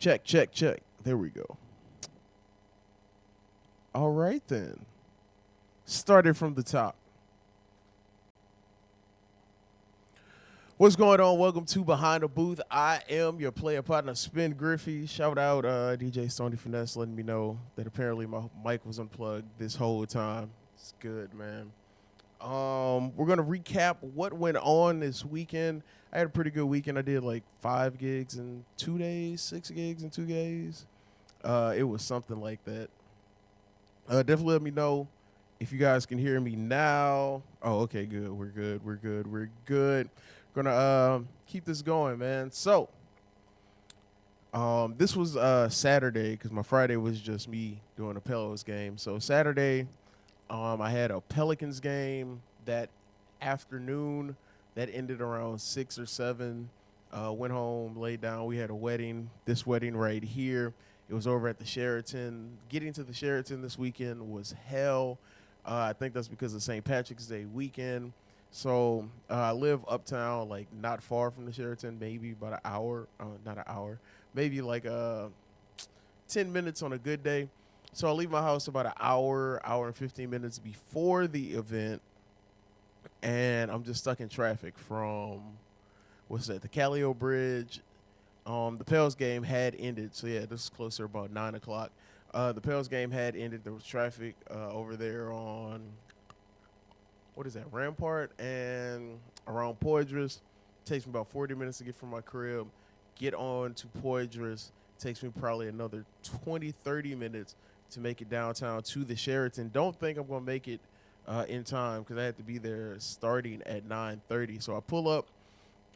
Check, check, check. There we go. All right then. Started from the top. What's going on? Welcome to Behind the Booth. I am your player partner, Spin Griffey. Shout out DJ Sony Finesse letting me know that apparently my mic was unplugged this whole time. It's good, man. We're gonna recap what went on this weekend. I had a pretty good weekend. I did like 5 gigs in 2 days, 6 gigs in 2 days. It was something like that. Definitely let me know if you guys can hear me now. Oh, okay, good. We're good. We're good. Gonna keep this going, man. So, this was Saturday because my Friday was just me doing a Pelicans game. So Saturday, I had a Pelicans game that afternoon that ended around 6 or 7. Went home, laid down. We had a wedding. This wedding right here. It was over at the Sheraton. Getting to the Sheraton this weekend was hell. I think that's because of St. Patrick's Day weekend. So I live uptown, like not far from the Sheraton, maybe about an hour, not an hour, maybe like 10 minutes on a good day. So I leave my house about an hour and 15 minutes before the event, and I'm just stuck in traffic from, what's that, the Callio Bridge. The Pels game had ended, so yeah, this is closer about 9 o'clock. The Pels game had ended. There was traffic over there on, what is that, Rampart and around Poydras. Takes me about 40 minutes to get from my crib, get on to Poydras. Takes me probably another 20, 30 minutes to make it downtown to the Sheraton. Don't think I'm going to make it in time because I had to be there starting at 9:30. So I pull up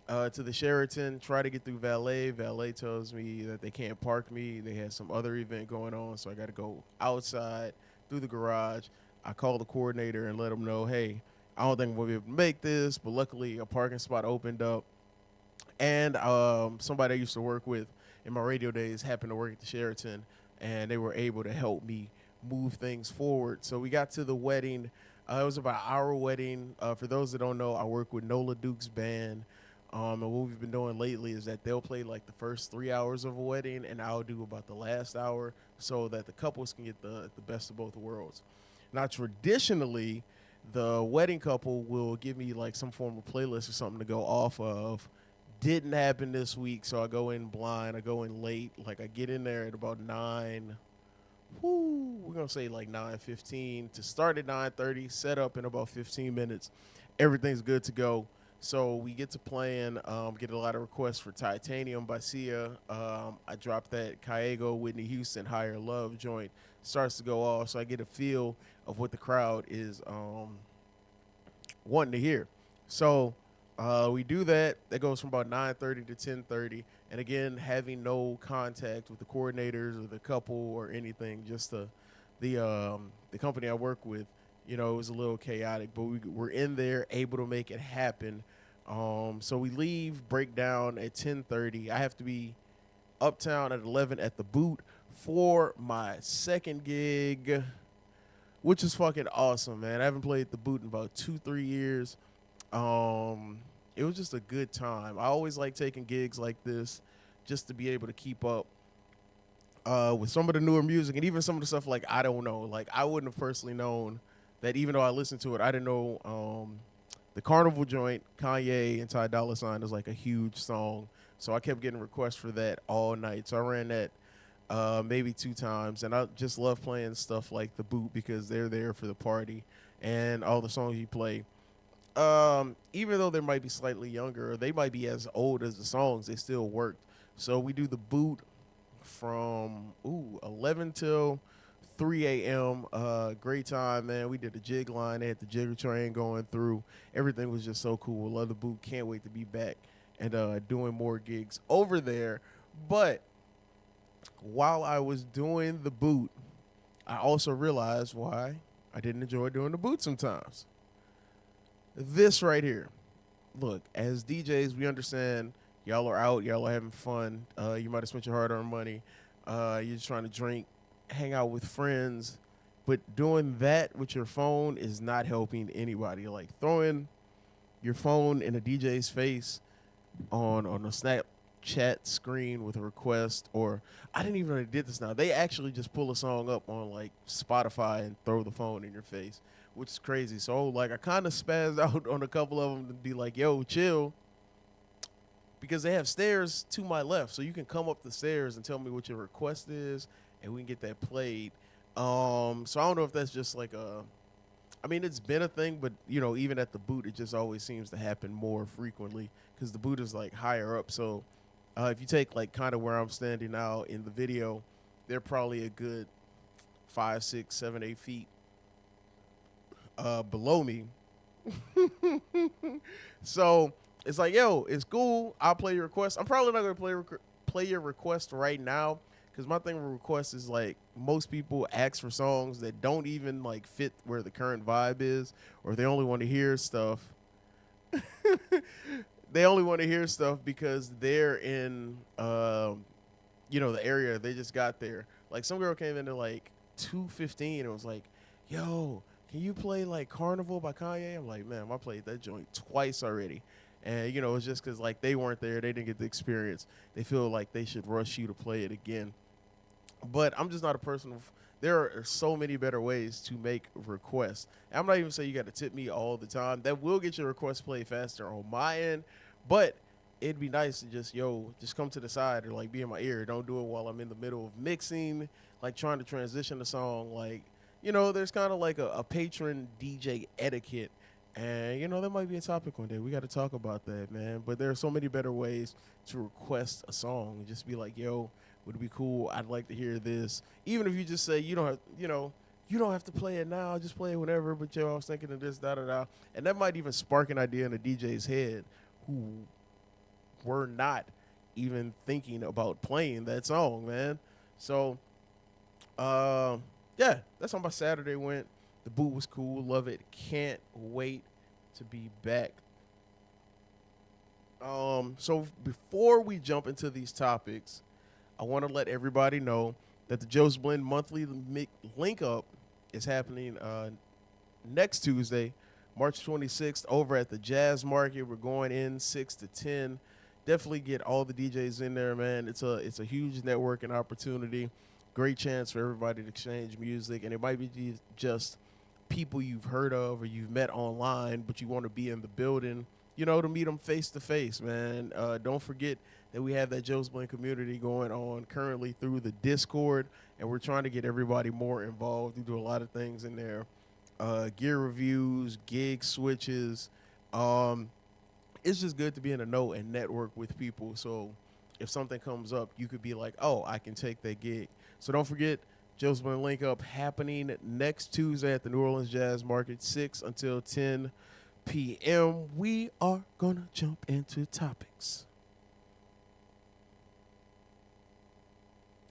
to the Sheraton, try to get through valet. Valet tells me that they can't park me. They had some other event going on, so I got to go outside through the garage. I call the coordinator and let him know, hey, I don't think we'll be able to make this, but luckily a parking spot opened up. And somebody I used to work with in my radio days happened to work at the Sheraton, and they were able to help me move things forward. So we got to the wedding. It was about an hour wedding. For those that don't know, I work with Nola Duke's band. And what we've been doing lately is that they'll play like the first 3 hours of a wedding, and I'll do about the last hour so that the couples can get the best of both worlds. Now, traditionally, the wedding couple will give me like some form of playlist or something to go off of. Didn't happen this week, so I go in blind. I go in late. Like I get in there at about 9. We're gonna say like 9:15 to start at 9:30. Set up in about 15 minutes. Everything's good to go. So we get to playing, get a lot of requests for Titanium by Sia. I dropped that Cayego, Whitney Houston, Higher Love joint. Starts to go off, so I get a feel of what the crowd is wanting to hear. So we do that. That goes from about 9:30 to 10:30. And again, having no contact with the coordinators or the couple or anything, just the company I work with. You know, it was a little chaotic, but we're in there, able to make it happen. So we leave, break down at 10:30. I have to be uptown at 11 at the Boot for my second gig, which is fucking awesome, man. I haven't played the Boot in about 2-3 years. It was just a good time. I always like taking gigs like this just to be able to keep up with some of the newer music and even some of the stuff like I don't know. Like I wouldn't have personally known that even though I listened to it, I didn't know the Carnival joint, Kanye and Ty Dolla $ign is like a huge song. So I kept getting requests for that all night. So I ran that maybe 2 times. And I just love playing stuff like The Boot because they're there for the party and all the songs you play. Even though they might be slightly younger or they might be as old as the songs, they still worked. So we do The Boot from 11 till 3 a.m. Great time, man. We did a jig line. They had the jigger train going through. Everything was just so cool. Love the Boot. Can't wait to be back and doing more gigs over there. But while I was doing the Boot, I also realized why I didn't enjoy doing the Boot sometimes. This right here. Look, as DJs, we understand y'all are out. Y'all are having fun. You might have spent your hard-earned money. You're just trying to drink, hang out with friends, but doing that with your phone is not helping anybody. Like throwing your phone in a DJ's face on a chat screen with a request, or I didn't even know they did this now. They actually just pull a song up on like Spotify and throw the phone in your face, which is crazy. So like I kind of spazzed out on a couple of them to be like, "Yo, chill," because they have stairs to my left, so you can come up the stairs and tell me what your request is, and we can get that played. So I don't know if that's just like a, I mean, it's been a thing, but you know, even at the boot, it just always seems to happen more frequently because the boot is like higher up. So if you take like kind of where I'm standing now in the video, they're probably a good 5, 6, 7, 8 feet below me. So it's like, yo, it's cool. I'll play your request. I'm probably not gonna play your request right now because my thing with requests is like most people ask for songs that don't even like fit where the current vibe is, or they only want to hear stuff. They only want to hear stuff because they're in, the area. They just got there. Like some girl came in at like 2:15 and was like, "Yo, can you play like Carnival by Kanye?" I'm like, "Man, I played that joint twice already." And it's just because like they weren't there, they didn't get the experience. They feel like they should rush you to play it again. But I'm just not a person of. There are so many better ways to make requests. I'm not even saying you got to tip me all the time. That will get your request played faster on my end, but it'd be nice to just come to the side or like be in my ear. Don't do it while I'm in the middle of mixing, like trying to transition the song. Like, there's kind of like a patron DJ etiquette. And, that might be a topic one day. We got to talk about that, man. But there are so many better ways to request a song. Just be like, yo, would it be cool? I'd like to hear this. Even if you just say you don't have to play it now. Just play it whenever. But I was thinking of this, da da da. And that might even spark an idea in a DJ's head who were not even thinking about playing that song, man. So, yeah, that's how my Saturday went. The boot was cool. Love it. Can't wait to be back. So before we jump into these topics, I want to let everybody know that the Joe's Blend monthly link up is happening next Tuesday, March 26th, over at the Jazz Market. We're going in 6 to 10. Definitely get all the DJs in there, man. It's a huge networking opportunity. Great chance for everybody to exchange music, and it might be just people you've heard of or you've met online, but you want to be in the building, to meet them face to face, man. Don't forget that we have that Joe's Blend community going on currently through the Discord, and we're trying to get everybody more involved. We do a lot of things in there, gear reviews, gig switches. It's just good to be in a know and network with people. So if something comes up, you could be like, oh, I can take that gig. So don't forget, Joe's Blend link up happening next Tuesday at the New Orleans Jazz Market, 6 until 10 p.m. We are going to jump into topics.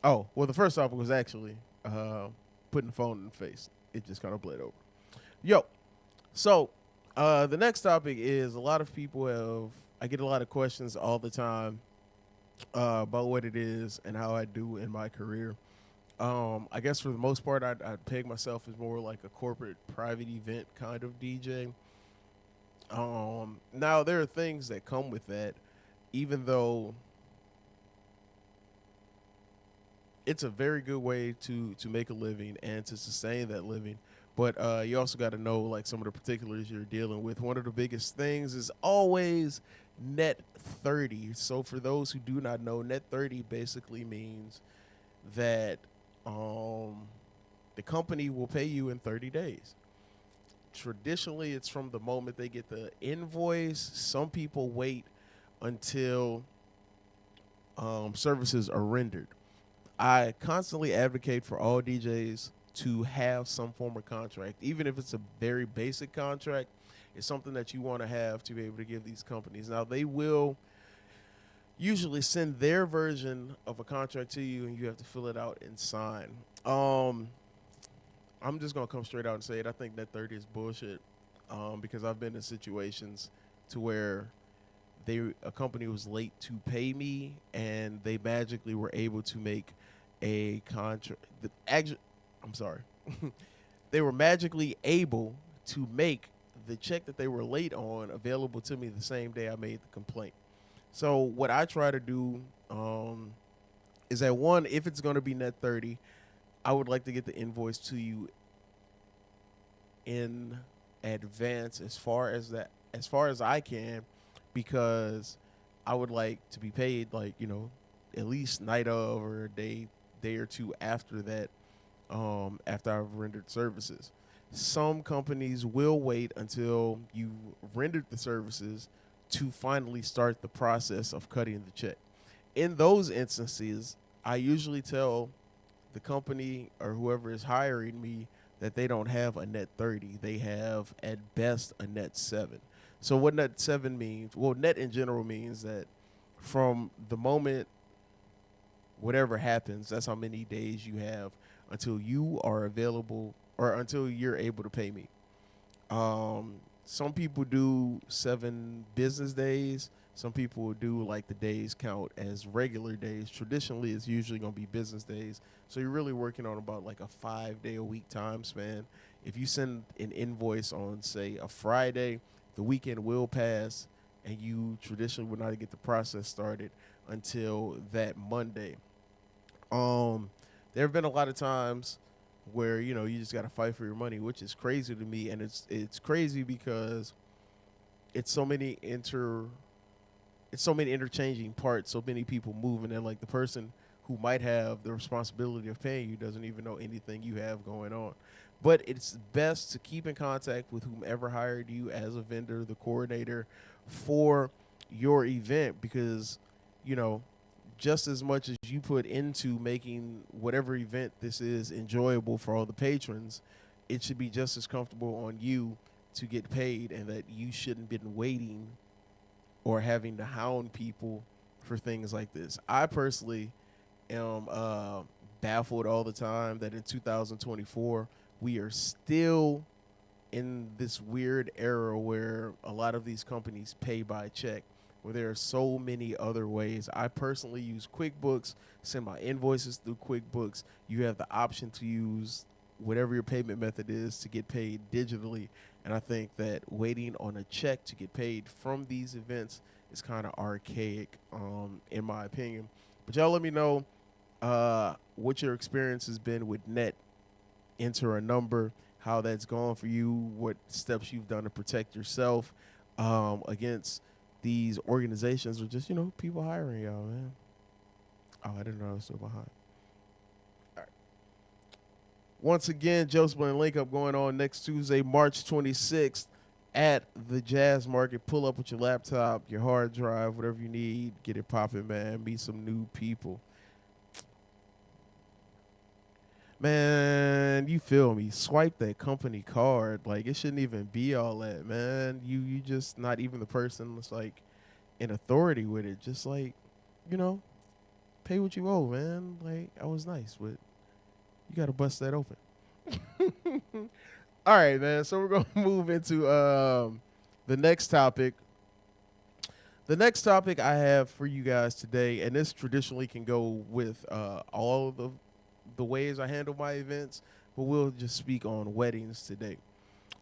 Oh, well, the first topic was actually putting the phone in the face. It just kind of bled over. So the next topic is a lot of people I get a lot of questions all the time about what it is and how I do in my career. I guess for the most part, I'd peg myself as more like a corporate private event kind of DJ. Now, there are things that come with that, even though it's a very good way to make a living and to sustain that living. But you also got to know like some of the particulars you're dealing with. One of the biggest things is always net 30. So for those who do not know, net 30 basically means that the company will pay you in 30 days. Traditionally, it's from the moment they get the invoice. Some people wait until services are rendered. I constantly advocate for all DJs to have some form of contract, even if it's a very basic contract. It's something that you want to have to be able to give these companies. Now, they will usually send their version of a contract to you, and you have to fill it out and sign. I'm just gonna come straight out and say it. I think net 30 is bullshit, because I've been in situations to where a company was late to pay me, and they magically were able to make a contract. I'm sorry, they were magically able to make the check that they were late on available to me the same day I made the complaint. So what I try to do is that one, if it's going to be net 30, I would like to get the invoice to you in advance as far as I can, because I would like to be paid like, at least night of or a day or two after that, after I've rendered services. Some companies will wait until you rendered the services to finally start the process of cutting the check. In those instances, I usually tell the company or whoever is hiring me that they don't have a net 30. They have at best a net 7. So what net 7 means, well, net in general means that from the moment whatever happens, that's how many days you have until you are available or until you're able to pay me. Some people do 7 business days. Some people will do like the days count as regular days. Traditionally, it's usually going to be business days. So you're really working on about like a 5 day a week time span. If you send an invoice on, say, a Friday, the weekend will pass and you traditionally would not get the process started until that Monday. Um, there have been a lot of times where you just got to fight for your money, which is crazy to me, and it's crazy because it's so many inter it's so many interchanging parts, so many people moving, and like the person who might have the responsibility of paying you doesn't even know anything you have going on. But it's best to keep in contact with whomever hired you as a vendor, the coordinator for your event, because you know just as much as you put into making whatever event this is enjoyable for all the patrons, it should be just as comfortable on you to get paid, and that you shouldn't been waiting or having to hound people for things like this. I personally am baffled all the time that in 2024 we are still in this weird era where a lot of these companies pay by check, where there are so many other ways. I personally use QuickBooks, send my invoices through QuickBooks. You have the option to use whatever your payment method is to get paid digitally. And I think that waiting on a check to get paid from these events is kind of archaic, in my opinion. But y'all let me know what your experience has been with net. Enter a number, how that's gone for you, what steps you've done to protect yourself against these organizations, or just people hiring y'all, man. Oh, I didn't know I was still behind. All right. Once again, Joseph and Link Up going on next Tuesday, March 26th at the Jazz Market. Pull up with your laptop, your hard drive, whatever you need. Get it popping, man. Meet some new people. Man, you feel me? Swipe that company card. Like, it shouldn't even be all that, man. You just not even the person that's like in authority with it. Just like, you know, pay what you owe, man. Like, I was nice, but you gotta bust that open. All right, man. So we're gonna move into the next topic. The next topic I have for you guys today, and this traditionally can go with all of the ways I handle my events, but we'll just speak on weddings today.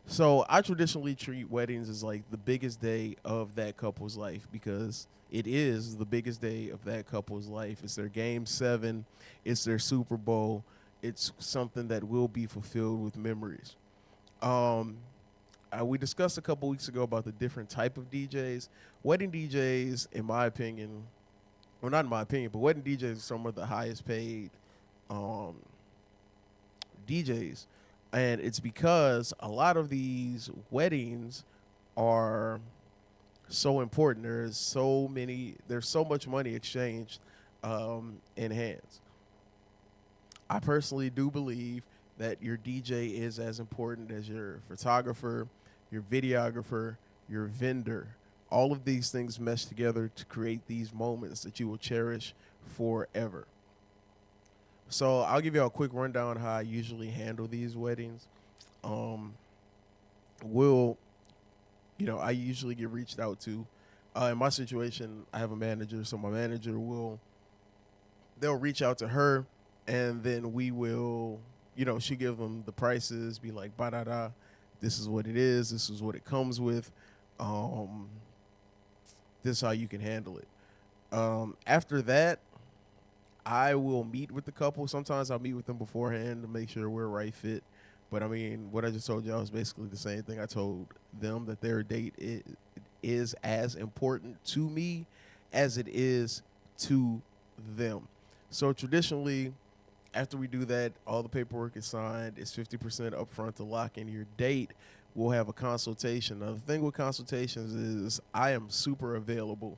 So I traditionally treat weddings as like the biggest day of that couple's life, because it is the biggest day of that couple's life. It's their game 7, it's their Super Bowl. It's something that will be fulfilled with memories. Um, we discussed a couple weeks ago about the different type of DJs. Wedding DJs, in my opinion, well, not in my opinion, but wedding DJs are some of the highest paid um, DJs, and it's because a lot of these weddings are so important. There's so much money exchanged in hands. I personally do believe that your DJ is as important as your photographer, your videographer, your vendor. All of these things mesh together to create these moments that you will cherish forever. So I'll give you a quick rundown on how I usually handle these weddings. Um, will I usually get reached out to. In my situation, I have a manager, so my manager they'll reach out to her, and then we will, she give them the prices, be like, ba da da, this is what it is, this is what it comes with, this is how you can handle it. After that, I will meet with the couple. Sometimes I'll meet with them beforehand to make sure we're a right fit. But I mean, what I just told y'all is basically the same thing I told them, that their date is as important to me as it is to them. So traditionally, after we do that, all the paperwork is signed. It's 50% upfront to lock in your date. We'll have a consultation. Now, the thing with consultations is I am super available.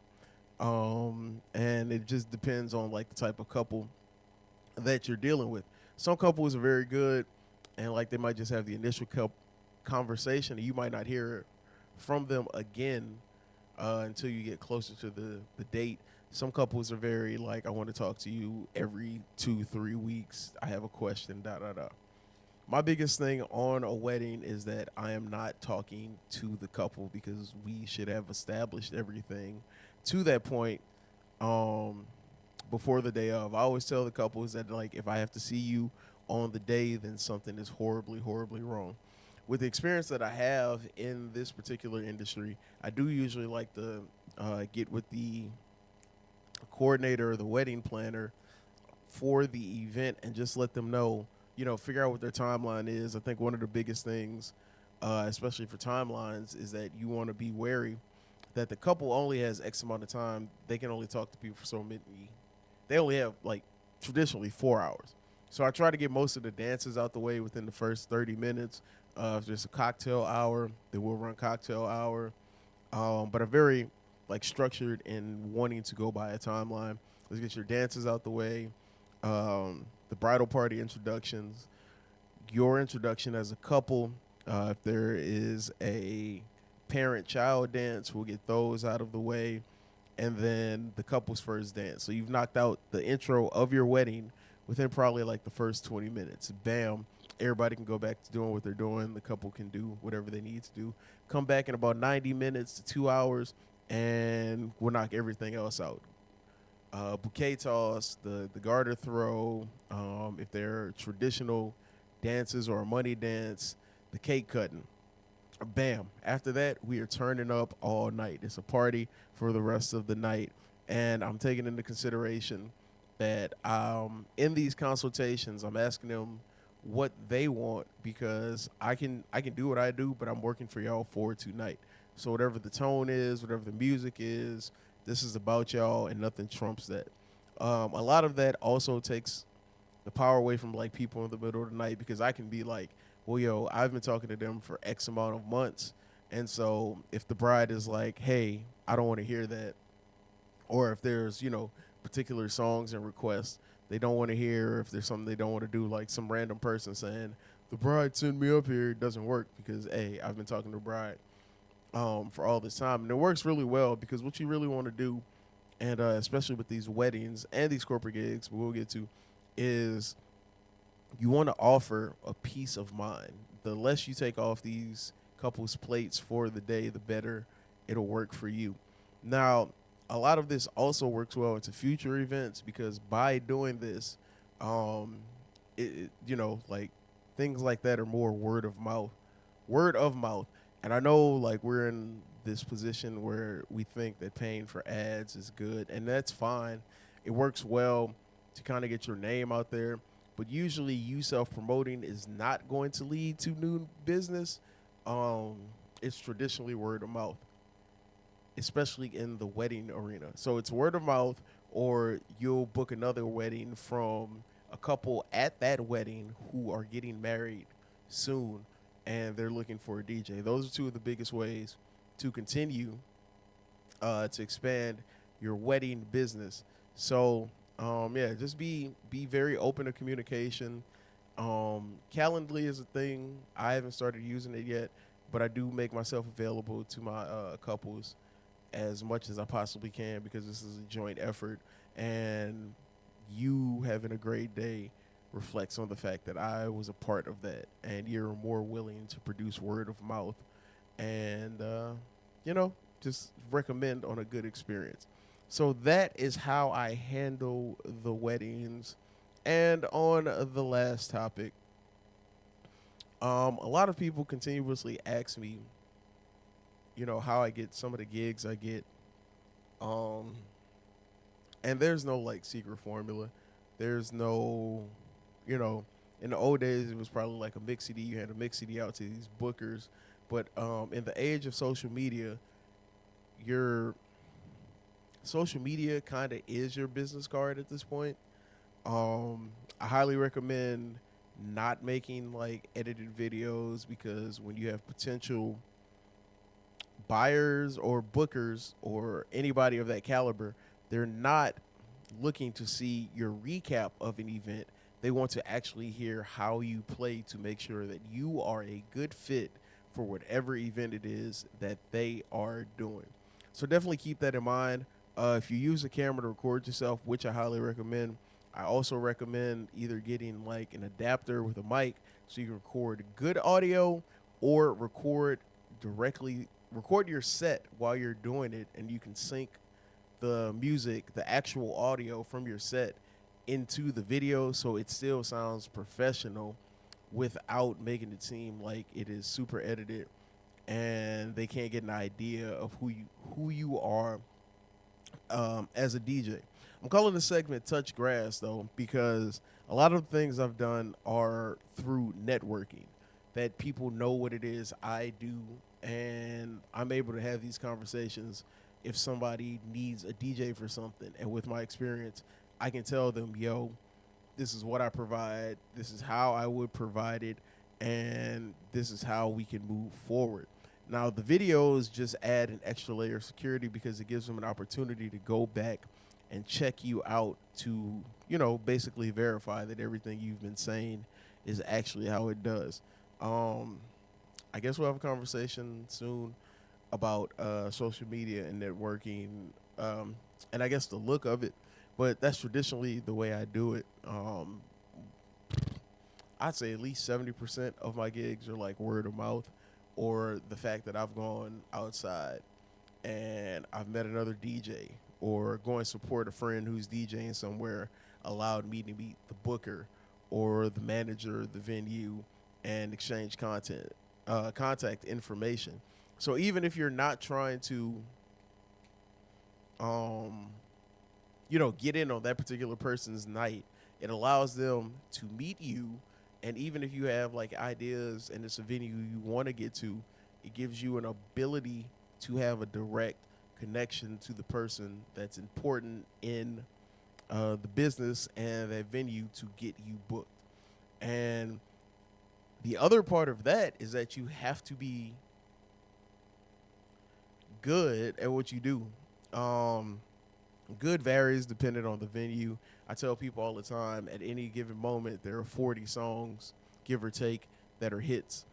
And it just depends on like the type of couple that you're dealing with. Some couples are very good, and like they might just have the initial conversation, and you might not hear from them again until you get closer to the date. Some couples are very like, I want to talk to you every 2 3 weeks. I have a question. Da da da. My biggest thing on a wedding is that I am not talking to the couple because we should have established everything to that point um, before the day of. I always tell the couples that like if I have to see you on the day, then something is horribly, horribly wrong. With the experience that I have in this particular industry, I do usually like to get with the coordinator or the wedding planner for the event and just let them know, figure out what their timeline is. I think one of the biggest things, especially for timelines, is that you want to be wary that the couple only has X amount of time. They can only talk to people for so many. They only have like traditionally 4 hours. So I try to get most of the dances out the way within the first 30 minutes. If there's a cocktail hour, then we'll run cocktail hour. But I'm very like structured in wanting to go by a timeline. Let's get your dances out the way, the bridal party introductions, your introduction as a couple. If there is a parent-child dance, we'll get those out of the way, and then the couple's first dance. So you've knocked out the intro of your wedding within probably like the first 20 minutes. Bam. Everybody can go back to doing what they're doing. The couple can do whatever they need to do. Come back in about 90 minutes to 2 hours, and we'll knock everything else out. Bouquet toss, the garter throw, if they're traditional dances or a money dance, the cake cutting. Bam. After that, we are turning up all night. It's a party for the rest of the night. And I'm taking into consideration that in these consultations, I'm asking them what they want because I can do what I do, but I'm working for y'all for tonight. So whatever the tone is, whatever the music is, this is about y'all, and nothing trumps that. A lot of that also takes the power away from like people in the middle of the night because I can be like, well, yo, I've been talking to them for X amount of months, and so if the bride is like, hey, I don't want to hear that, or if there's particular songs and requests they don't want to hear, if there's something they don't want to do, like some random person saying the bride sent me up here, it doesn't work because hey, I've been talking to the bride for all this time, and it works really well because what you really want to do, and especially with these weddings and these corporate gigs, we'll get to, is you want to offer a peace of mind. The less you take off these couples' plates for the day, the better it'll work for you. Now, a lot of this also works well into future events because by doing this, um, like things like that are more word of mouth. And I know like we're in this position where we think that paying for ads is good, and that's fine. It works well to kind of get your name out there, but usually you self-promoting is not going to lead to new business. Um, it's traditionally word of mouth, especially in the wedding arena. So it's word of mouth, or you'll book another wedding from a couple at that wedding who are getting married soon and they're looking for a DJ. Those are two of the biggest ways to continue to expand your wedding business. So yeah, just be very open to communication. Calendly is a thing. I haven't started using it yet, but I do make myself available to my couples as much as I possibly can because this is a joint effort, and you having a great day reflects on the fact that I was a part of that, and you're more willing to produce word of mouth and just recommend on a good experience. So that is how I handle the weddings. And on the last topic, a lot of people continuously ask me, how I get some of the gigs I get. Um, And there's no like secret formula. There's no, you know, in the old days it was probably like a mix CD. You had a mix CD out to these bookers, but in the age of social media, your social media kind of is your business card at this point. I highly recommend not making like edited videos because when you have potential buyers or bookers or anybody of that caliber, they're not looking to see your recap of an event. They want to actually hear how you play to make sure that you are a good fit for whatever event it is that they are doing. So definitely keep that in mind. If you use a camera to record yourself, which I highly recommend, I also recommend either getting like an adapter with a mic so you can record good audio or record your set while you're doing it, and you can sync the music, the actual audio from your set into the video so it still sounds professional without making it seem like it is super edited and they can't get an idea of who you are as a DJ. I'm calling the segment Touch Grass though because a lot of the things I've done are through networking, that people know what it is I do, and I'm able to have these conversations if somebody needs a DJ for something. And with my experience, I can tell them, yo, this is what I provide, this is how I would provide it, and this is how we can move forward. Now, the videos just add an extra layer of security because it gives them an opportunity to go back and check you out to, basically verify that everything you've been saying is actually how it does. Um, I guess we'll have a conversation soon about social media and networking, and I guess the look of it. But that's traditionally the way I do it. I'd say at least 70% of my gigs are like word of mouth, or the fact that I've gone outside and I've met another DJ, or going to support a friend who's DJing somewhere allowed me to meet the booker or the manager of the venue and exchange contact information. So even if you're not trying to, um, get in on that particular person's night, it allows them to meet you. And even if you have like ideas and it's a venue you want to get to, it gives you an ability to have a direct connection to the person that's important in the business and that venue to get you booked. And the other part of that is that you have to be good at what you do. Um, Good varies depending on the venue. I tell people all the time, at any given moment, there are 40 songs, give or take, that are hits.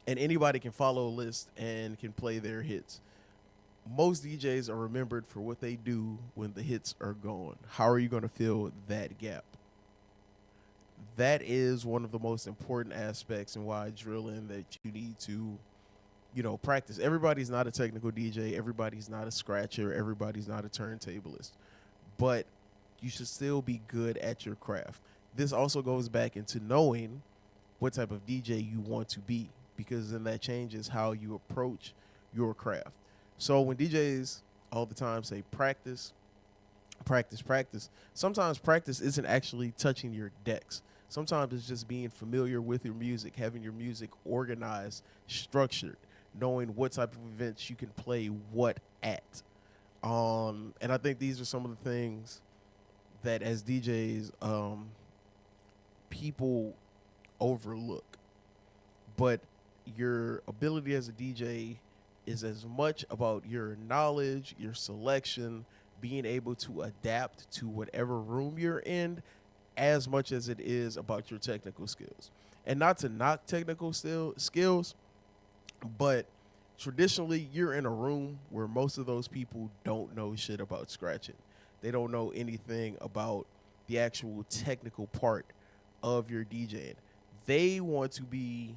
And anybody can follow a list and can play their hits. Most DJs are remembered for what they do when the hits are gone. How are you going to fill that gap? That is one of the most important aspects and why I drill in that you need to practice. Everybody's not a technical DJ. Everybody's not a scratcher. Everybody's not a turntablist. But you should still be good at your craft. This also goes back into knowing what type of DJ you want to be, because then that changes how you approach your craft. So when DJs all the time say practice, practice, practice, sometimes practice isn't actually touching your decks. Sometimes it's just being familiar with your music, having your music organized, structured, knowing what type of events you can play what at. And I think these are some of the things that as DJs, people overlook. But your ability as a DJ is as much about your knowledge, your selection, being able to adapt to whatever room you're in, as much as it is about your technical skills. And not to knock technical skills, but traditionally you're in a room where most of those people don't know shit about scratching. They don't know anything about the actual technical part of your DJing. They want to be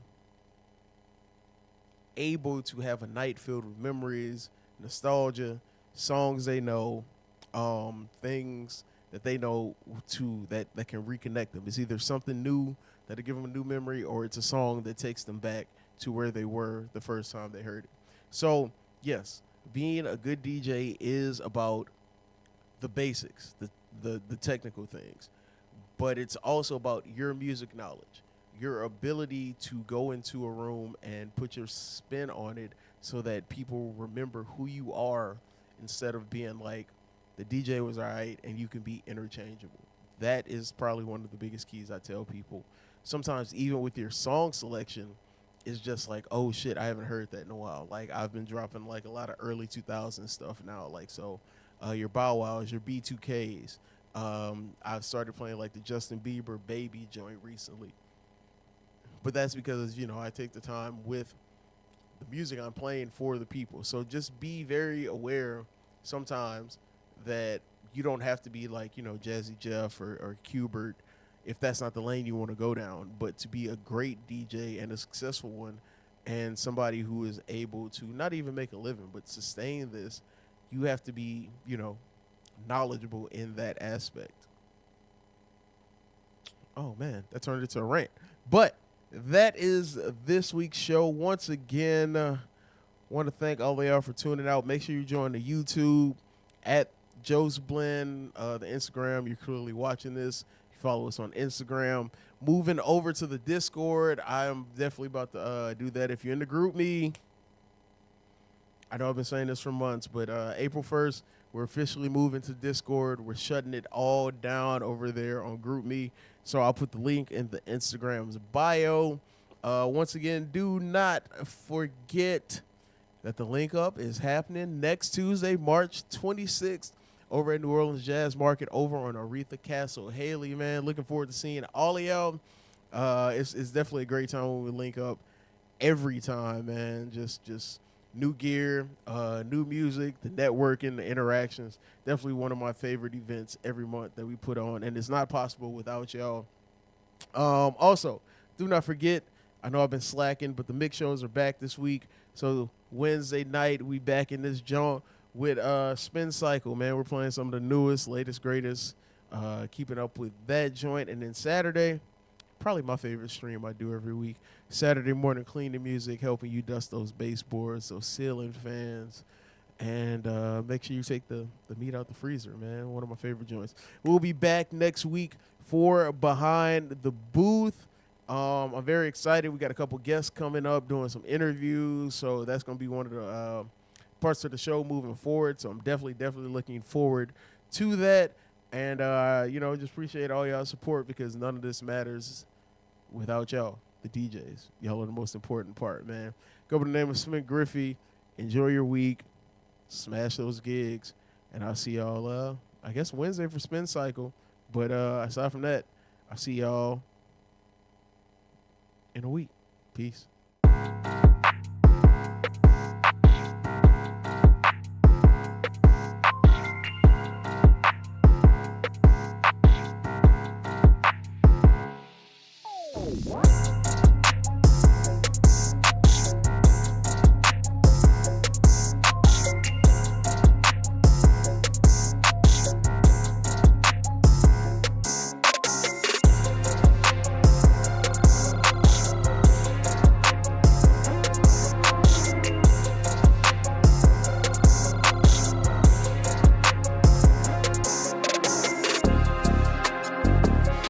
able to have a night filled with memories, nostalgia, songs they know, things that they know that can reconnect them. It's either something new that'll give them a new memory, or it's a song that takes them back to where they were the first time they heard it. So yes, being a good DJ is about the basics, the technical things, but it's also about your music knowledge, your ability to go into a room and put your spin on it so that people remember who you are instead of being like the DJ was all right and you can be interchangeable. That is probably one of the biggest keys I tell people. Sometimes even with your song selection, it's just like, oh shit, I haven't heard that in a while. Like I've been dropping like a lot of early 2000s stuff now. Like so, your Bow Wows, your B2Ks. I've started playing like the Justin Bieber Baby joint recently, but that's because I take the time with the music I'm playing for the people. So just be very aware sometimes that you don't have to be like Jazzy Jeff or Qbert if that's not the lane you want to go down, but to be a great DJ and a successful one and somebody who is able to not even make a living but sustain this, you have to be knowledgeable in that aspect. Oh man, that turned into a rant. But that is this week's show. Once again, want to thank all of y'all for tuning out. Make sure you join the YouTube at Joe's Blend, the Instagram. You're clearly watching this. You follow us on Instagram. Moving over to the Discord. I'm definitely about to do that. If you're in the group me, I know I've been saying this for months, but April 1st, we're officially moving to Discord. We're shutting it all down over there on GroupMe. So I'll put the link in the Instagram's bio. Once again, do not forget that the link up is happening next Tuesday, March 26th, over at New Orleans Jazz Market over on Aretha Castle Haley, man. Looking forward to seeing all of y'all. It's definitely a great time when we link up every time, man. Just new gear, new music, the networking, the interactions. Definitely one of my favorite events every month that we put on, and it's not possible without y'all. Also, do not forget, I know I've been slacking, but the mix shows are back this week. So Wednesday night, we back in this joint with Spin Cycle, man. We're playing some of the newest, latest, greatest, keeping up with that joint. And then Saturday, probably my favorite stream I do every week. Saturday morning cleaning music, helping you dust those baseboards, those ceiling fans, and make sure you take the meat out the freezer, man. One of my favorite joints. We'll be back next week for Behind the Booth. I'm very excited. We got a couple guests coming up doing some interviews, so that's going to be one of the parts of the show moving forward. So I'm definitely looking forward to that. And, just appreciate all y'all support because none of this matters without y'all, the DJs. Y'all are the most important part, man. Go by the name of Smith Griffey. Enjoy your week. Smash those gigs. And I'll see y'all, I guess, Wednesday for Spin Cycle. But aside from that, I'll see y'all in a week. Peace.